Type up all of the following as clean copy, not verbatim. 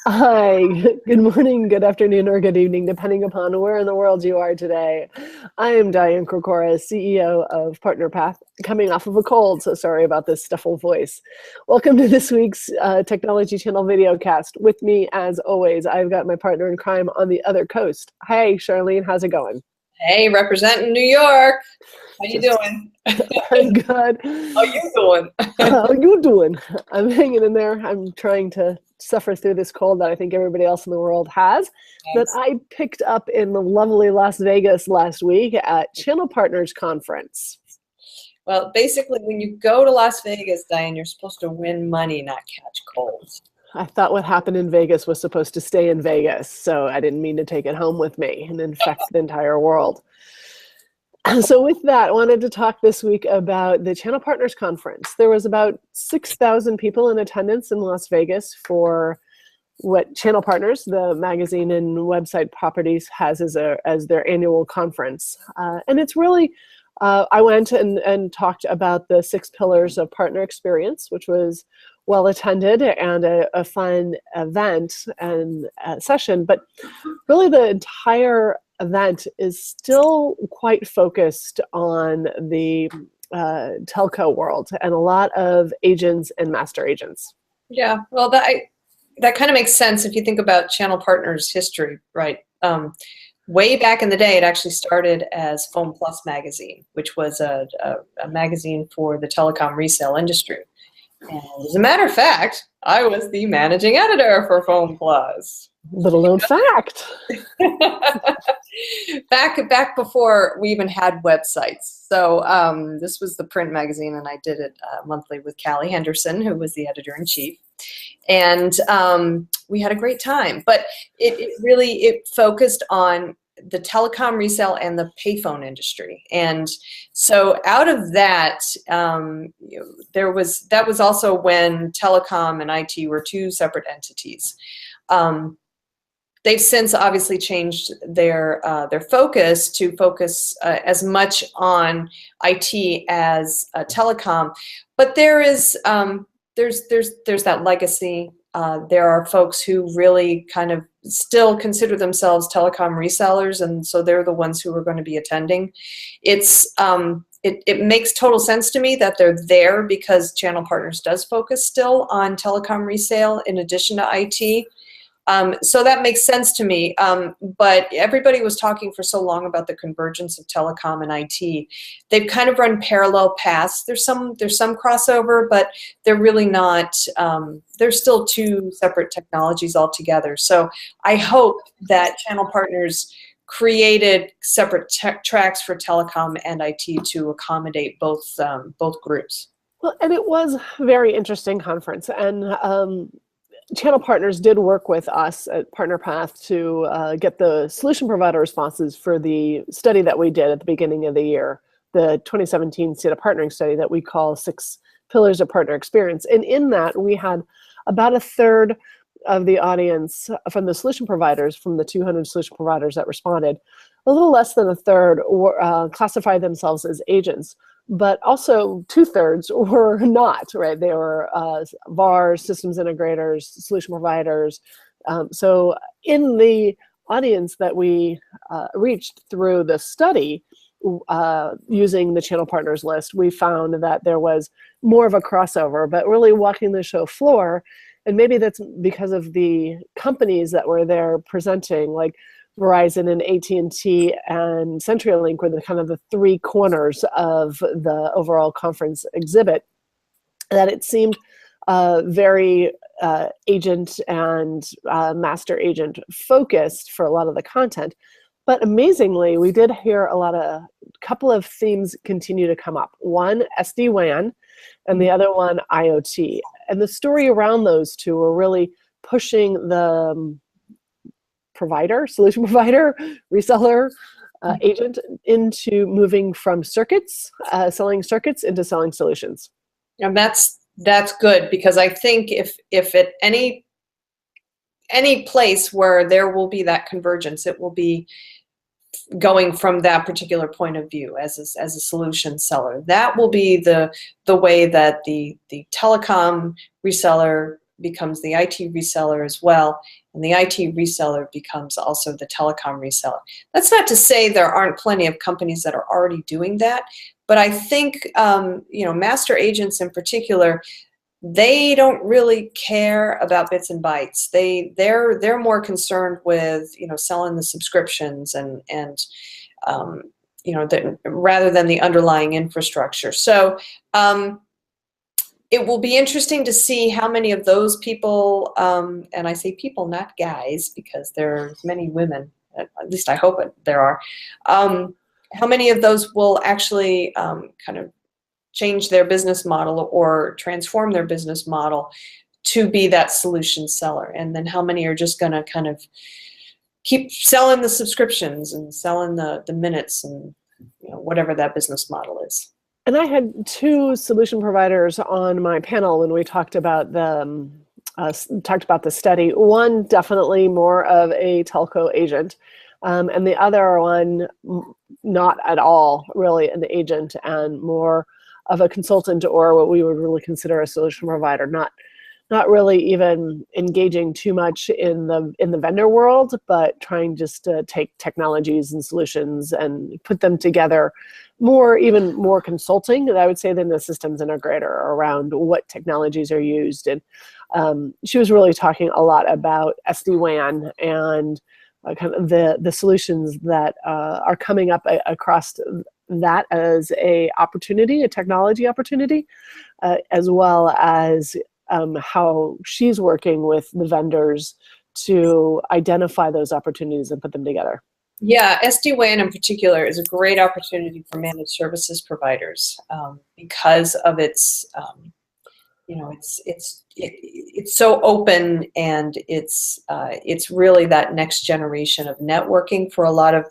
Hi, good morning, good afternoon, or good evening, depending upon where in the world you are today. I am Diane Krokora, CEO of PartnerPath, coming off of a cold, so sorry about this stuffled voice. Welcome to this week's Technology Channel videocast. With me, as always, I've got my partner in crime on the other coast. Hey, Charlene, how's it going? Hey, representing New York. How you Just doing? I'm good. How you doing? How you doing? I'm hanging in there. I'm trying to suffer through this cold that I think everybody else in the world has, that Yes. I picked up in the lovely Las Vegas last week at Channel Partners Conference. Well, basically, when you go to Las Vegas, Diane, you're supposed to win money, not catch colds. I thought what happened in Vegas was supposed to stay in Vegas, so I didn't mean to take it home with me and infect the entire world. So with that, I wanted to talk this week about the Channel Partners Conference. There was about 6,000 people in attendance in Las Vegas for what Channel Partners, the magazine and website properties, has as their annual conference. And it's really, I went and talked about the 6 pillars of partner experience, which was well attended and a fun event and session. But really the entire event is still quite focused on the telco world and a lot of agents and master agents. Yeah, well, that kind of makes sense if you think about Channel Partners history, right? Way back in the day, it actually started as Phone Plus magazine, which was a magazine for the telecom resale industry. And as a matter of fact, I was the managing editor for Phone Plus. Little known fact. back before we even had websites. So this was the print magazine, and I did it monthly with Callie Henderson, who was the editor-in-chief. And we had a great time. But it really focused on the telecom resale and the payphone industry. And so out of that, that was also when telecom and IT were 2 separate entities. They've since obviously changed their focus to focus as much on IT as telecom, but there's that legacy. There are folks who really kind of still consider themselves telecom resellers, and so they're the ones who are going to be attending. It makes total sense to me that they're there because Channel Partners does focus still on telecom resale in addition to IT. So that makes sense to me, but everybody was talking for so long about the convergence of telecom and IT. They've kind of run parallel paths. There's some crossover, but they're really not. They're still 2 separate technologies altogether. So I hope that Channel Partners created separate tracks for telecom and IT to accommodate both groups. Well, and it was a very interesting conference, and Channel Partners did work with us at PartnerPath to get the solution provider responses for the study that we did at the beginning of the year, the 2017 State of Partnering study that we call 6 Pillars of Partner Experience. And in that, we had about 1/3 of the audience from the solution providers, from the 200 solution providers that responded. A little less than 1/3 classified themselves as agents, but also 2/3 were not, right? They were VARs, systems integrators, solution providers. So in the audience that we reached through the study, using the Channel Partners list, we found that there was more of a crossover, but really walking the show floor, and maybe that's because of the companies that were there presenting, like Verizon and AT&T and CenturyLink were the kind of the 3 corners of the overall conference exhibit, that it seemed very agent and master agent focused for a lot of the content. But amazingly, we did hear a couple of themes continue to come up. One, SD-WAN, and the other one, IoT. And the story around those 2 were really pushing the solution provider, reseller, agent into moving from selling circuits into selling solutions. And that's good, because I think if at any place where there will be that convergence, it will be going from that particular point of view as a solution seller. That will be the way that the telecom reseller becomes the IT reseller as well, and the IT reseller becomes also the telecom reseller. That's not to say there aren't plenty of companies that are already doing that, but I think master agents in particular, they don't really care about bits and bytes. They're more concerned with selling the subscriptions and rather than the underlying infrastructure. So it will be interesting to see how many of those people, and I say people, not guys, because there's many women, at least I hope there are, how many of those will actually kind of change their business model or transform their business model to be that solution seller, and then how many are just going to kind of keep selling the subscriptions and selling the minutes and whatever that business model is. And I had two solution providers on my panel when we talked about the study. One definitely more of a telco agent, and the other one not at all really an agent, and more of a consultant, or what we would really consider a solution provider. Not really even engaging too much in the vendor world, but trying just to take technologies and solutions and put them together, even more consulting, I would say, than the systems integrator around what technologies are used. And she was really talking a lot about SD-WAN and kind of the solutions that are coming up across that as a technology opportunity, as well as how she's working with the vendors to identify those opportunities and put them together. Yeah, SD-WAN in particular is a great opportunity for managed services providers because of its, it's so open, and it's really that next generation of networking for a lot of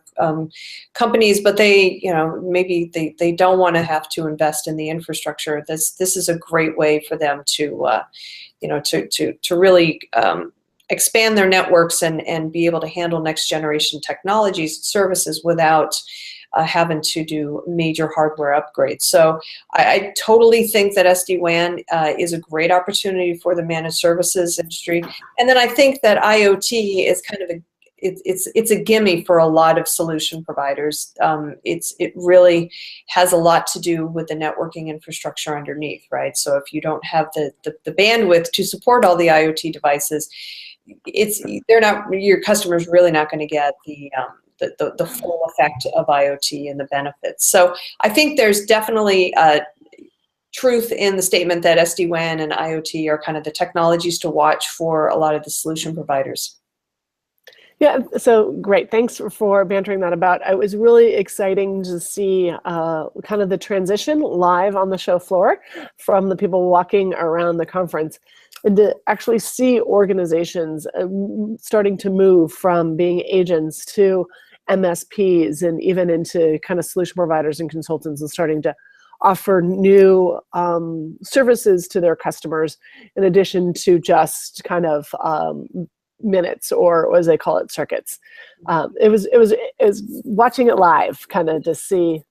companies. But they, maybe they don't want to have to invest in the infrastructure. This is a great way for them to, to really expand their networks and be able to handle next generation technologies and services without having to do major hardware upgrades. So I totally think that SD-WAN is a great opportunity for the managed services industry. And then I think that IoT is kind of it's a gimme for a lot of solution providers. It really has a lot to do with the networking infrastructure underneath, right? So if you don't have the bandwidth to support all the IoT devices, your customer's really not going to get the full effect of IoT and the benefits. So I think there's definitely truth in the statement that SD-WAN and IoT are kind of the technologies to watch for a lot of the solution providers. Yeah, so great. Thanks for bantering that about. It was really exciting to see kind of the transition live on the show floor from the people walking around the conference, and to actually see organizations starting to move from being agents to MSPs and even into kind of solution providers and consultants, and starting to offer new services to their customers in addition to just kind of minutes, or as they call it, circuits. It was watching it live, kind of to see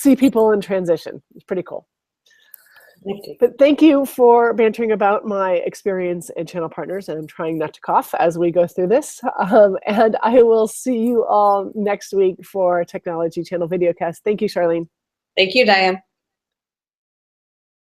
people in transition. It's pretty cool. But thank you for bantering about my experience in channel partners, and I'm trying not to cough as we go through this. And I will see you all next week for Technology Channel Videocast. Thank you, Charlene. Thank you, Diane.